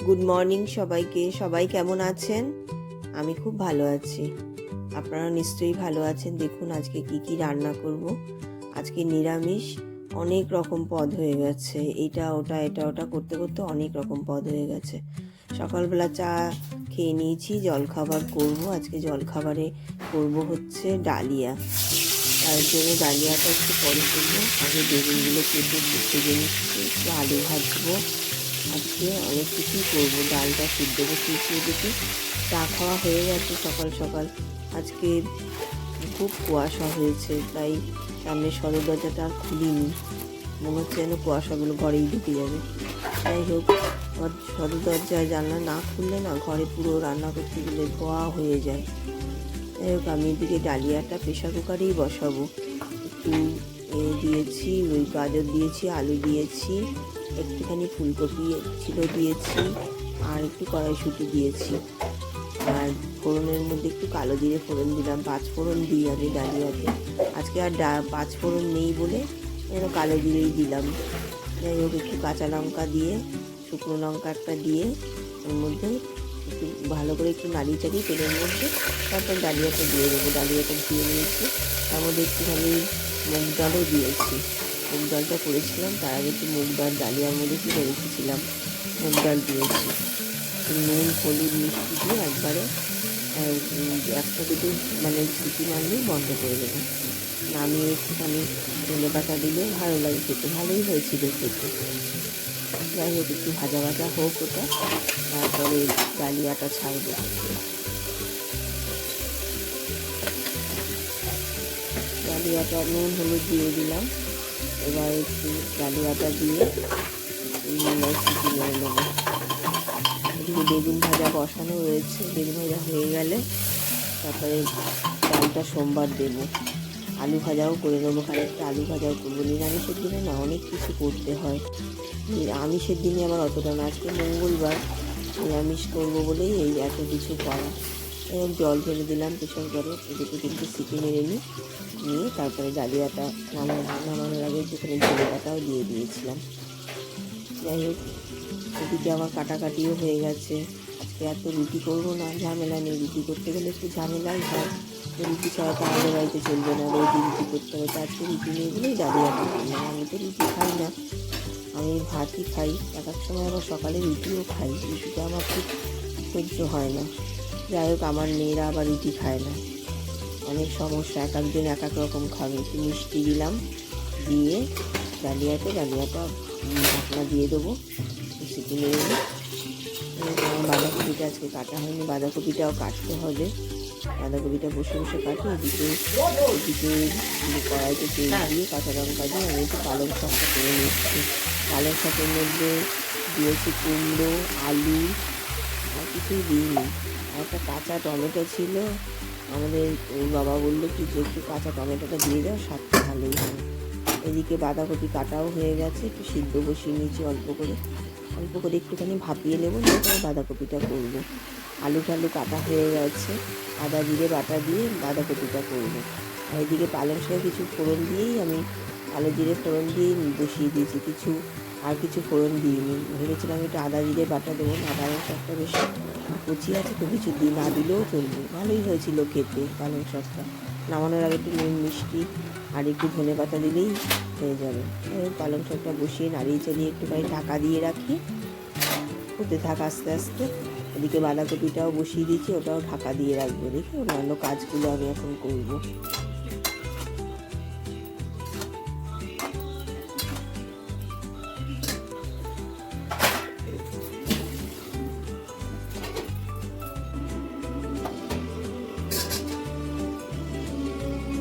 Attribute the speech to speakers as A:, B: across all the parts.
A: Good morning সবাইকে। সবাই কেমন আছেন? আমি খুব ভালো আছি, আপনারা নিশ্চয়ই ভালো আছেন। দেখুন আজকে কি কি রান্না করব। আজকে নিরামিষ, অনেক রকম পদ হয়ে গেছে, এটা ওটা এটা ওটা করতে করতে অনেক রকম পদ হয়ে গেছে। সকালবেলা চা খেয়ে নিয়েছি, জলখাবার করব। আজকে জলখাবারে করব হচ্ছে ডালিয়া। তার জন্য ডালিয়াটা একটু পরে করবো। আগে বেগুনগুলো কেটে ভেজে নিচ্ছি, একটু আলু ভাজবো। আজকে অনেক কিছুই করবো। ডালটা সিদ্ধ বসিয়েছি এদিকে। চা খাওয়া হয়ে গেছে সকাল সকাল। আজকে খুব কুয়াশা হয়েছে, তাই সামনে সদর দরজাটা আর খুলিনি। মনে হচ্ছে যেন কুয়াশাগুলো ঘরেই ঢুকে যাবে। যাই হোক, আমার সদর দরজায় জানলা না খুললে না ঘরে পুরো রান্না করতে গেলে ধোয়া হয়ে যায়। যাই হোক, আমি এদিকে ডালিয়াটা প্রেশার কুকারেই বসাবো। একটু দিয়েছি, ওই গাজর দিয়েছি, আলু দিয়েছি, একটুখানি ফুলকপি ছিল দিয়েছি, আর একটু কড়াইশুঁটি দিয়েছি। আর ফোড়নের মধ্যে একটু কালো জিরে ফোড়ন দিলাম। 5 ফোড়ন দিই আমি ডালিয়াতে। আজকে আর 5 ফোড়ন নেই বলে যেন কালো জিরেই দিলাম। যাই হোক, একটু কাঁচা লঙ্কা দিয়ে, শুকনো লঙ্কা একটা দিয়ে ওর মধ্যে একটু ভালো করে একটু নাড়িয়ে চাড়িয়ে তেলের মধ্যে তারপর ডালিয়াটা দিয়ে দেবো। ডালিয়াটা ধুয়ে নিয়েছি, তার মধ্যে একটুখানি মুগ ডালও দিয়েছি। মুগ ডালটা করেছিলাম, তার আগে একটু মুগ ডাল ডালিয়ার মধ্যে তুলে রেখেছিলাম, মুগ ডাল দিয়েছি। নুন হলুদ মিষ্টি দিয়ে একবারে একটা দুটো মানে সিটি মারলেই বন্ধ করে দেবো। নামিয়ে একটুখানি ধনে পাতা দিলে ভালো লাগে খেতে, ভালোই হয়েছিল খেতে। যাই হোক, একটু ভাজা ভাজা হোক ওটা, তারপরে ডালিয়াটা ছাড়বো। ডালিয়াটা নুন হলুদ দিয়ে দিলাম। এবার একটু ডালিয়াটা দিয়ে সিটি মেরে নেবো। এদিকে বেগুন ভাজা বসানো রয়েছে, বেগুন ভাজা হয়ে গেলে তারপরে ডালটা সোমবার দেবো। আলু ভাজাও করে নেবো, খানিকটা আলু ভাজাও করবো। নিরামিষের দিনে না অনেক কিছু করতে হয়, আমিষের দিনে আবার অতটা না। আজকে মঙ্গলবার, নিরামিষ করবো বলেই এই এত কিছু করা। এবং জল ফেলে দিলাম প্রেশার কুকারে, এদিকে কিন্তু সিটি মেরে নিয়ে তারপরে ডালিয়াটা নামানোর আগে যেখানে ধনে পাতাও দিয়ে দিয়েছিলাম। যাই হোক, এদিকে আমার কাটাকাটিও হয়ে গেছে। আজকে এত রুটি করবো না, ঝামেলা নেই। রুটি করতে গেলে একটু ঝামেলাই হয়, রুটি ছাড়া তো আমাদের বাড়িতে চলবে না, রোজই রুটি করতে হবে। আজকে রুটি নেই বলেই ডালিয়াটা করলাম। আমি তো রুটি খাই না, আমি ভাতই খাই। এক এক সময় আবার সকালে রুটিও খাই, রুটিটা আমার ঠিক সহ্য হয় না। যাই হোক, আমার মেয়েরা আবার রুটি খায় না, অনেক সমস্যা। এক একদিন এক এক রকম খাবে। একটু মিষ্টি দিলাম, দিয়ে ডালিয়াটা ঢাকনা দিয়ে দেবো, সিটি মেরে দেবো। আমার বাঁধাকপিটা আজকে কাটা হয়নি, বাঁধাকপিটাও কাটতে হবে। বাঁধাকপিটা বসে বসে কাটি। এদিকে কড়াইতে তেল দিয়ে কাঁচা লঙ্কা দিয়ে আমি একটু পালং শাকটা করে নিচ্ছি। পালং শাকের মধ্যে দিয়েছি কুমড়ো, আলু, আর কিছুই দিইনি। আর একটা কাঁচা টমেটো ছিল, আমাদের বাবা বললো কি যে একটু কাঁচা টমেটোটা দিয়ে দাও, স্বাদটা ভালোই হয়। এদিকে বাঁধাকপি কাটাও হয়ে গেছে, একটু সিদ্ধ বসিয়ে নিয়েছি অল্প করে একটুখানি ভাপিয়ে নেবো, তারপরে বাঁধাকপিটা করবো। আলু টালু কাটা হয়ে গেছে, আদা জিরে বাটা দিয়ে বাঁধাকপিটা করবো। আর এদিকে পালং শাকে কিছু ফোড়ন দিয়েই আমি কালো জিরে ফোড়ন দিয়েই বসিয়ে দিয়েছি, কিছু ফোড়ন দিইনি। ভেবেছিলাম একটু আদা জিরে বাটা দেবো না, পালং শাকটা বেশ কচি আছে তো, কিছু না দিলেও চলবে। ভালোই হয়েছিল খেতে পালং শাকটা। নামানোর আগে একটু নুন মিষ্টি আর একটু ধনে পাতা দিলেই হয়ে যাবে। পালং শাকটা বসিয়ে নাড়িয়ে চালিয়ে একটুখানি ঢাকা দিয়ে রাখি, হতে থাক আস্তে আস্তে। এদিকে বাঁধাকপিটাও বসিয়ে দিয়েছি, ওটাও ঢাকা দিয়ে রাখবো। দেখি অন্যান্য কাজগুলো আমি এখন করবো।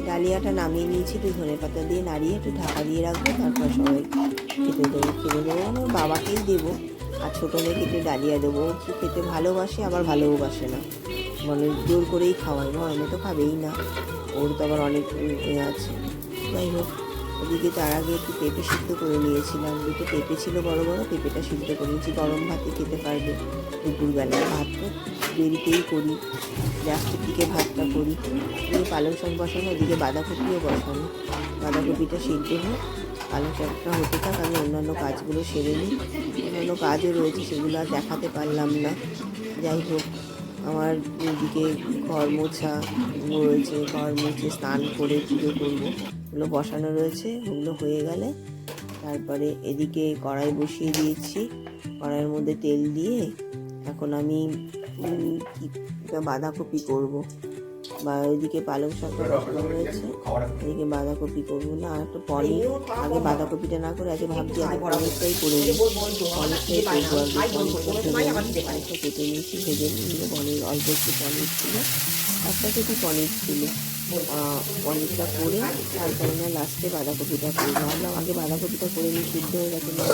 A: ডালিয়াটা নামিয়ে নিয়েছি, একটু ধনে পাতা দিয়ে নাড়িয়ে একটু ঢাকা দিয়ে রাখবো। তারপর সবাই খেতে দেবো। আমার বাবাকেই দেবো, আর ছোটো মেয়েকে একটু ডালিয়া দেবো। একটু খেতে ভালোবাসে, আবার ভালোবাসে না, মানে জোর করেই খাওয়াই না, এমনি তো খাবেই না। ওর তো আবার অনেক আছে। যাই হোক, ওদিকে তার আগে একটু পেঁপে সিদ্ধ করে নিয়েছিলাম। দুটো পেঁপে ছিল বড় বড়, পেঁপেটা সিদ্ধ করে নিয়েছি। গরম ভাতে খেতে পারবে দুপুরবেলায়। ভাত তো দেরিতেই করি, রাত্রির দিকে ভাতটা করি। পালং শাক বসানো, ওদিকে বাঁধাকপিও বসানো। বাঁধাকপিটা সিদ্ধ হোক, পালং শাকটা হতে থাক, আমি অন্যান্য কাজগুলো সেরে নিই। অন্যান্য কাজও রয়েছে, সেগুলো আর দেখাতে পারলাম না। যাই হোক, আমার এদিকে ঘর মোছা রয়েছে, ঘর মুছে স্নান করে পুজো করবো, ওগুলো বসানো রয়েছে। ওগুলো হয়ে গেলে তারপরে এদিকে কড়াই বসিয়ে দিয়েছি। কড়াইয়ের মধ্যে তেল দিয়ে এখন আমি বাঁধাকপি করব, বা ওইদিকে পালং শাকটা বসানো রয়েছে, এদিকে বাঁধাকপি করবো না। আর একটা পনির, আগে বাঁধাকপিটা না করে আগে ভাবছি আগে পনিরটাই করে নিই, পনিরটাই করবো। পনিরটা কেটে নিয়েছি, ভেজে নিয়ে পনির, অল্প একটু পনির ছিল, একটা কেটে পনির ছিল। পনিরটা করে তারপরে না লাস্টে বাঁধাকপিটা করবো। ভাবলাম আগে বাঁধাকপিটা করে নিই, সিদ্ধ হয়ে গেছে না,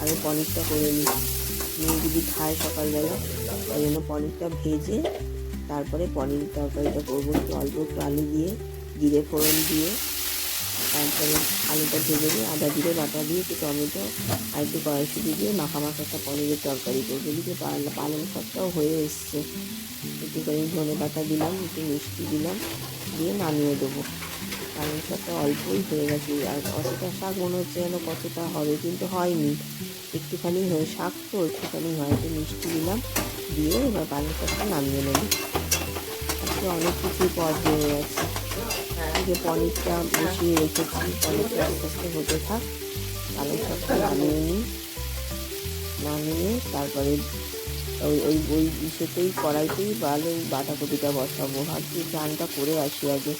A: আগে পনিরটা করে নিই, নিয়ে যদি খায় সকালবেলা, ওই জন্য পনিরটা ভেজে তারপরে পনির তরকারিটা করবো। একটু অল্প একটু আলু দিয়ে, জিরে ফোড়ন দিয়ে, তারপরে আলুটা ভেজে দিয়ে আদা জিরে বাটা দিয়ে একটু টমেটো আর একটু কড়াইশুঁটি দিয়ে মাখা একটা পনিরের তরকারি করবো। এদিকে পালং শাকটাও হয়ে এসছে, একটুখানি ধনে পাতা দিলাম, একটু মিষ্টি দিলাম, দিয়ে নামিয়ে দেবো। পালং শাকটা অল্পই হয়ে গেছে, আর কতটা শাক মনে হচ্ছে যেন কতটা হবে, কিন্তু হয়নি, একটুখানি হয়ে শাক তো একটুখানি হয়। একটু মিষ্টি দিলাম, দিয়ে এবার পালং শাকটা নামিয়ে নেবো। আজকে অনেক কিছুই পদ হয়ে গেছে। আজকে পনিরটা বসিয়ে রেখেছি, পনিরটা আস্তে আস্তে হতে থাক, পালং শাকটা নামিয়ে নিই, নামিয়ে তারপরে ওই ইসেতেই কড়াইতেই বাঁধাকপিটা বসাবো। ভাবছি চানটা করে আসি আগে,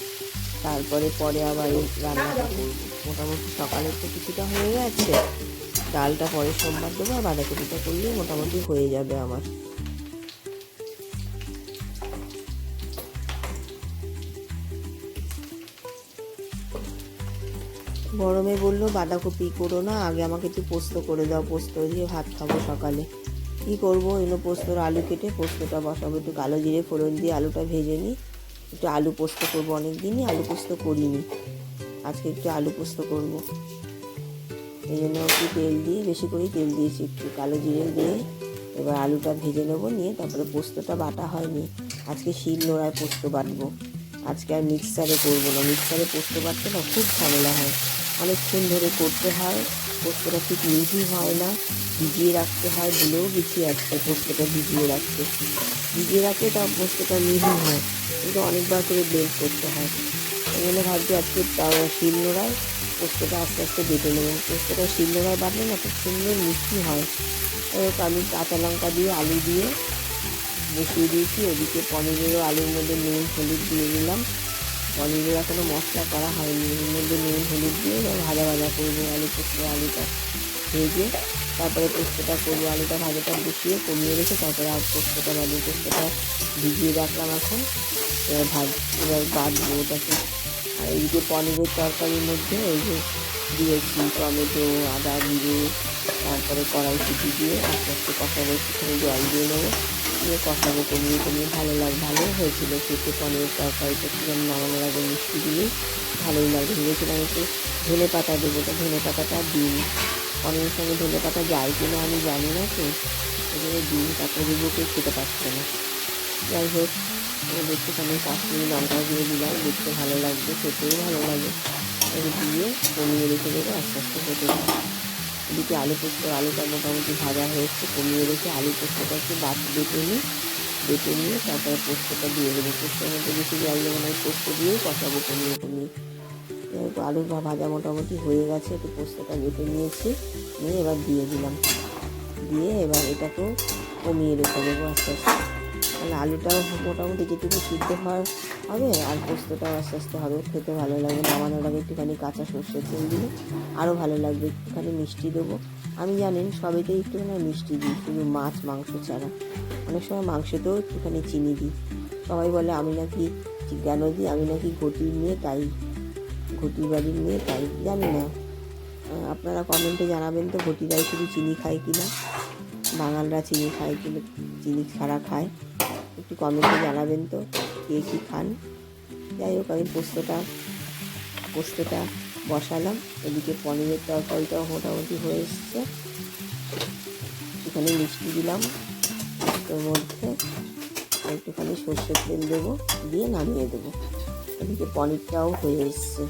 A: তারপরে আবার এই রান্নাটা করবো। মোটামুটি সকালের তো কিছুটা হয়ে গেছে, ডালটা পরে সোমবার দেবো, আর বাঁধাকপিটা করলে মোটামুটি হয়ে যাবে আমার। গরমে বললো বাঁধাকপি করো না, আগে আমাকে একটু পোস্ত করে দাও, পোস্ত দিয়ে ভাত খাবো সকালে। কী করবো, এগুলো পোস্তর আলু কেটে পোস্তটা বসাবো, একটু কালো জিরে ফোড়ন দিয়ে আলুটা ভেজে নিই, একটু আলু পোস্ত করবো। অনেক দিনই আলু পোস্ত করিনি, আজকে একটু আলু পোস্ত করবো। এই জন্য একটু তেল দিয়ে, বেশি করেই তেল দিয়েছি, একটু কালো জিরে দিয়ে এবার আলুটা ভেজে নেবো, নিয়ে তারপরে পোস্তটা বাটা হয়নি, আজকে শিল নোড়ায় পোস্ত বাটবো। আজকে আর মিক্সারে করবো না, মিক্সারে পোস্ত বাটতে না খুব ঝামেলা হয়, অনেকক্ষণ ধরে করতে হয়, পোস্তটা ঠিক মিহি হয় না, ভিজিয়ে রাখতে হয়, ভুলেও গেছি আজকে পোস্তটা ভিজিয়ে রাখতে তা পোস্তটা মিহি হয়, কিন্তু অনেকবার করে ব্লেন্ড করতে হয়। এই জন্য ভাবছি আজকে শিল নোড়ায় পোস্তটা আস্তে আস্তে বেটে নেবো। পোস্তটা শিল নোড়ায় বাটলে না খুব সুন্দর মিষ্টি হয়। আমি কাঁচা লঙ্কা দিয়ে আলু দিয়ে বসিয়ে দিয়েছি, ওদিকে পনিরেরও আলুর মধ্যে নুন হলুদ দিয়ে দিলাম। পনিরের এখনও মশলা করা হয়নি, এর মধ্যে নুন হলুদ দিয়ে ভাজা করবো। আলুটা ভেজে তারপরে পোস্তটা করবো। আলুটা ভাজাটা বসিয়ে কমিয়ে রেখে তারপরে আর পোস্তটা বাড়বো। পোস্তটা ভিজিয়ে রাখলাম এখন, এবার বাটবো ওটাকে। আর এইদিকে পনিরের তরকারির মধ্যে ওই যে দিয়েছি টমেটো, আদা জিরে, তারপরে কড়াইশুঁটি দিয়ে আস্তে আস্তে কষাবো, একটুখানি জল দিয়ে নেবো, দিয়ে কষাবো, কমিয়ে ভালো হয়েছিল খেতে। পনিরের তরকারিটা একটু নামানোর আগে মিষ্টি দিলেই ভালোই লাগে। ভেবেছিলাম একটু ধনে পাতা দেবো, তো ধনে পাতাটা দিই, পনিরের সঙ্গে ধনে পাতা যায় কিনা আমি জানি না, তো এবারে দিন তারপরে দেবো, কেউ খেতে পারছে না। যাই হোক, একটুখানি কাশ্মীরি লঙ্কা দিয়ে দিলাম, দেখতে ভালো লাগবে, খেতেও ভালো লাগে। দিয়ে কমিয়ে রেখে দেবো, আস্তে আস্তে হতে থাকে। এদিকে আলুটা মোটামুটি ভাজা হয়েছে, কমিয়ে রেখে আলু পোস্তটা একটু বেটে নিয়ে তারপরে পোস্তটা দিয়ে দেবো। পোস্তের মধ্যে বেশি জল দেবো না, পোস্ত দিয়েই কষাবো কমিয়ে। তো আলু ভাজা মোটামুটি হয়ে গেছে, একটু পোস্তটা বেটে নিয়েছি, নিয়ে এবার দিয়ে দিলাম, দিয়ে এবার এটাকেও কমিয়ে রেখে দেবো আস্তে আস্তে। তাহলে আলুটাও মোটামুটি যেটুকু সিদ্ধ হবে, আর পোস্তটাও আস্তে আস্তে হবে, খেতে ভালো লাগবে। নামানোর আগে একটুখানি কাঁচা সর্ষের তেল দিলে আরও ভালো লাগবে। একটুখানি মিষ্টি দেবো, আমি জানেন সবেতেই একটুখানি মিষ্টি দিই, শুধু মাছ মাংস ছাড়া। অনেক সময় মাংসতেও একটুখানি চিনি দিই। সবাই বলে আমি নাকি কেন দিই, আমি নাকি ঘটি বাড়ির মেয়ে, তাই জানি না। আপনারা কমেন্টে জানাবেন তো, ঘটিরাই শুধু চিনি খায় কি না, বাঙালরা চিনি খায় কি, চিনি ছাড়া খায়, একটু কমেন্টে জানাবেন তো কে কী খান। যাই হোক, আমি পোস্তটা বসালাম, এদিকে পনিরের তরকারিটাও মোটামুটি হয়ে এসছে। একটুখানি মিষ্টি দিলাম পোস্তর মধ্যে, একটুখানি সর্ষের তেল দেবো, দিয়ে নামিয়ে দেবো। এদিকে পনিরটাও হয়ে এসছে।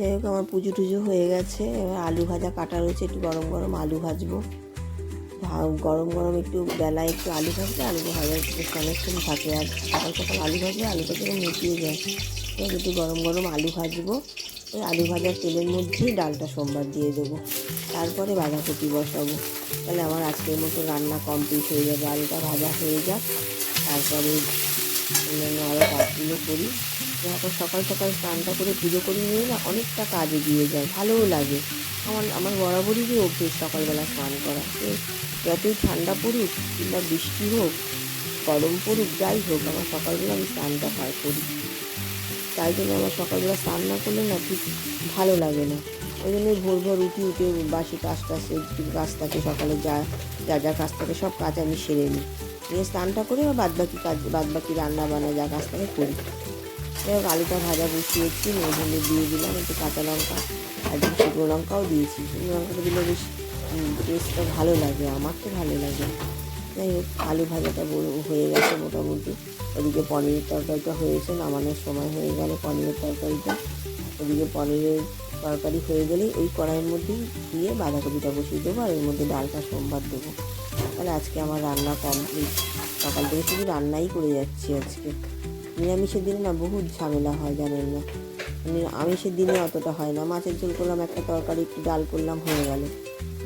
A: যাই হোক, আমার পুজো টুজো হয়ে গেছে। এবার আলু ভাজা কাটা রয়েছে, একটু গরম গরম আলু ভাজবো। গরম গরম একটু বেলায় একটু আলু ভাজলে আলু ভাজার অনেকক্ষণ থাকে, আর সকাল সকাল আলু ভাজলে আলুটা যেরকম মিটিয়ে যায়। এবার একটু গরম গরম আলু ভাজবো। ওই আলু ভাজার তেলের মধ্যেই ডালটা সোমবার দিয়ে দেবো, তারপরে বাঁধাকপি বসাবো। তাহলে আমার আজকের মতো রান্না কমপ্লিট হয়ে যাবে। আলুটা ভাজা হয়ে যাক, তারপরে অন্যান্য আরও কাজগুলো করি। এখন সকাল সকাল স্নানটা করে পুজো করে নিয়ে না অনেকটা কাজ এগিয়ে যায়, ভালোও লাগে। আমার বরাবরই যে অভ্যেস সকালবেলা স্নান করা, যতই ঠান্ডা পড়ুক কিংবা বৃষ্টি হোক, গরম পড়ুক, যাই হোক, আমার সকালবেলা আমি স্নানটা করি। তাই জন্য আমার সকালবেলা স্নান না করলে না ঠিক ভালো লাগে না। ওই জন্যই ভোর ভোর উঠে বাসি কাজ কাজ থাকে, সকালে যা কাজ থাকে সব কাজ আমি সেরে নিই, নিয়ে স্নানটা করে বাদবাকি রান্না বান্না যা কাজ থাকে করি। যাই হোক, আলুটা ভাজা বসিয়েছি, নুন দিয়ে দিলাম, একটু কাঁচা লঙ্কা আর একটু শুকনো লঙ্কাও দিয়েছি। শুকনো লঙ্কাটা দিলে বেশ টেস্টটা ভালো লাগে, আমার তো ভালো লাগে। যাই হোক, আলু ভাজাটা হয়ে গেছে মোটামুটি। ওদিকে পনিরের তরকারিটা হয়েছে, নামানোর সময় হয়ে গেল পনিরের তরকারিটা। ওদিকে পনিরের তরকারি হয়ে গেলেই ওই কড়াইয়ের মধ্যেই দিয়ে বাঁধাকপিটা বসিয়ে দেবো, আর এর মধ্যে ডালটা সোমবার দেবো। তাহলে আজকে আমার রান্না কমপ্লিট। সকাল থেকে শুধু রান্নাই করে যাচ্ছি আজকে। নিরামিষের দিনে না বহুত ঝামেলা হয়, জানেন না। আমিষের দিনে অতটা হয় না, মাছের ঝোল করলাম, একটা তরকারি একটু ডাল করলাম, হয়ে গেল।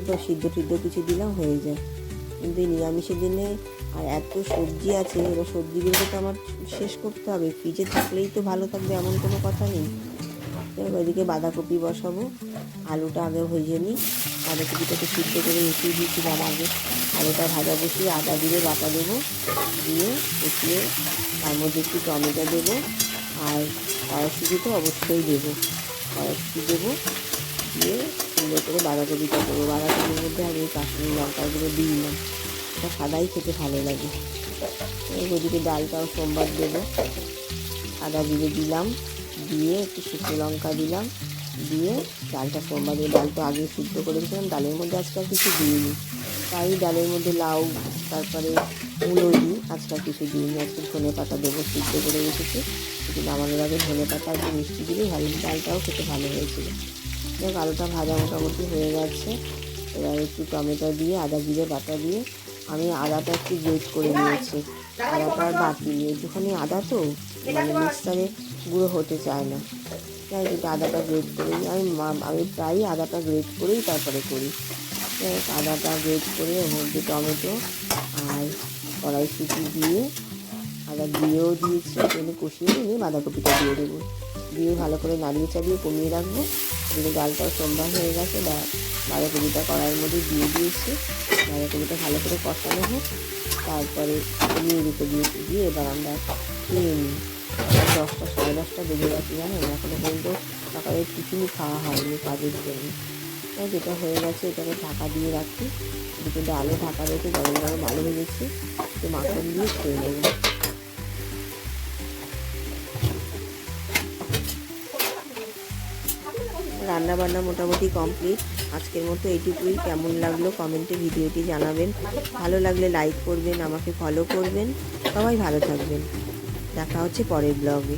A: তো সিদ্ধ কিছু দিলাম, হয়ে যায়। কিন্তু এই নিরামিষের দিনে আর এত সবজি আছে, এবার সবজিগুলো তো আমার শেষ করতে হবে। ফ্রিজে থাকলেই তো ভালো থাকবে এমন কোনো কথা নেই। ওইদিকে বাঁধাকপি বসাবো, আলুটা আগে ভেজে নিই। বাঁধাকপিটাকে সিদ্ধ করে মিশিয়ে দিয়েছিলাম আগে। আলুটা ভাজা বসিয়ে আদা জিরে বাটা দেবো, দিয়ে কষিয়ে তার মধ্যে একটু টমেটো দেবো, আর কড়াইশুঁটি তো অবশ্যই দেবো, কড়াইশুঁটি দেবো, দিয়ে সুন্দর করে বাঁধাকপিটা দেবো। বাঁধাকপির মধ্যে আমি কাশ্মীরি লঙ্কাগুলো দিই না, এটা সাদাই খেতে ভালো লাগে। ওদিকে ডালটাও সোমবার দেবো, আদা জিরে দিলাম, দিয়ে একটু শুকনো লঙ্কা দিলাম, দিয়ে ডালটা সোমবার দিয়ে, ডালটা আগে সিদ্ধ করে দিয়েছিলাম, ডালের মধ্যে আজকে আর কিছু দিইনি। তাই ডালের মধ্যে লাউ, তারপরে মূলো দিই, আজকে আর কিছু দিইনি। আজকে ধনে পাতা দেবো, সিদ্ধ করে রেখেছি, একটু নামানোর আগে ধনে পাতা একটু মিষ্টি দিলেই ভালো, ডালটাও খেতে ভালো হয়েছিল। দেখ, আলুটা ভাজা মোটামুটি হয়ে গেছে। এবার একটু টমেটো দিয়ে আদা জিরে বাটা দিয়ে, আমি আদাটা একটু গ্রেট করে নিয়েছি, আদাটা আর বাটিনি। একটুখানি আদা তো মানে মিক্সারে গুঁড়ো হতে চায় না, তাই একটু আদাটা গ্রেট করে নিই। আমি প্রায়ই আদাটা গ্রেট করেই তারপরে করি। আদাটা গ্রেট করে ওর মধ্যে টমেটো আর কড়াইশুঁটি দিয়ে, আদা দিয়েও দিয়েছি, এখানে কষিয়ে নিয়ে বাঁধাকপিটা দিয়ে দেবো, দিয়ে ভালো করে নাড়িয়ে চাড়িয়ে কমিয়ে রাখবো। যদি ডালটাও সোমবার হয়ে গেছে, বাঁধাকপিটা কড়াইয়ের মধ্যে দিয়ে দিয়েছি। বাঁধাকপিটা ভালো করে কষানো হোক, তারপরে দিয়ে এবার আমরা খেয়ে নিই। 10টা সাড়ে 10টা বেজে গেছে, জানেন, এখনো পর্যন্ত সকালের টিফিনই খাওয়া হয়নি কাজের জন্য। তাই যেটা হয়ে গেছে এটাকে ঢাকা দিয়ে রাখি। এদিকে ডালও ঢাকা রেখে গরম গরম আলু ভেজেছি, একটু মাখন দিয়ে খেয়ে নেব। রান্নাবান্না মোটামুটি কমপ্লিট। আজকের মতো এইটুকুই। কেমন লাগলো কমেন্টে ভিডিওটি জানাবেন, ভালো লাগলে লাইক করবেন, আমাকে ফলো করবেন। সবাই ভালো থাকবেন, দেখা হচ্ছে পরের ব্লগে।